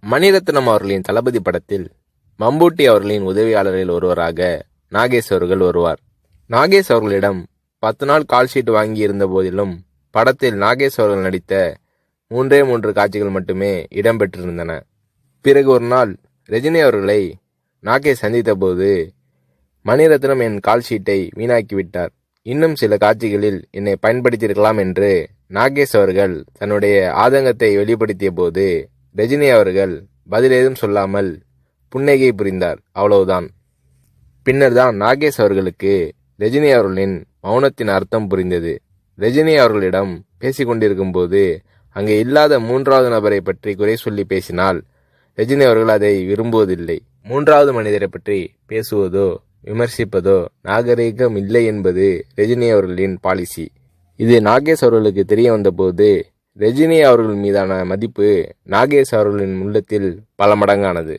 மணிரத்னம் அவர்களின் தளபதி படத்தில் மம்பூட்டி அவர்களின் உதவியாளரில் ஒருவராக நாகேஷ் அவர்கள் வருவார். நாகேஷ் அவர்களிடம் 10 நாள் கால்ஷீட் வாங்கி இருந்த போதிலும் படத்தில் நாகேஷ் அவர்கள் நடித்த 3 காட்சிகள் மட்டுமே இடம்பெற்றிருந்தன. பிறகு ஒரு நாள் ரஜினி அவர்களை நாகேஷ் சந்தித்த போது, மணிரத்னம் என் கால்ஷீட்டை வீணாக்கிவிட்டார், இன்னும் சில காட்சிகளில் என்னை பயன்படுத்தியிருக்கலாம் என்று நாகேஷ் அவர்கள் தன்னுடைய ஆதங்கத்தை வெளிப்படுத்திய போது, ரஜினி அவர்கள் பதிலேதும் சொல்லாமல் புன்னகை புரிந்தார். அவ்வளவுதான். பின்னர் தான் நாகேஷ் அவர்களுக்கு ரஜினி அவர்களின் மௌனத்தின் அர்த்தம் புரிந்தது. ரஜினி அவர்களிடம் பேசிக்கொண்டிருக்கும் போது அங்கே இல்லாத 3வது நபரை பற்றி குறை சொல்லி பேசினால் ரஜினி அவர்கள் அதை விரும்புவதில்லை. 3வது மனிதரை பற்றி பேசுவதோ விமர்சிப்பதோ நாகரீகம் இல்லை என்பது ரஜினி அவர்களின் பாலிசி. இது நாகேஷ் அவர்களுக்கு தெரிய வந்தபோது ரஜினி அவர்கள் மீதான மதிப்பு நாகேஷ் அவர்களின் உள்ளத்தில் பல மடங்கானது.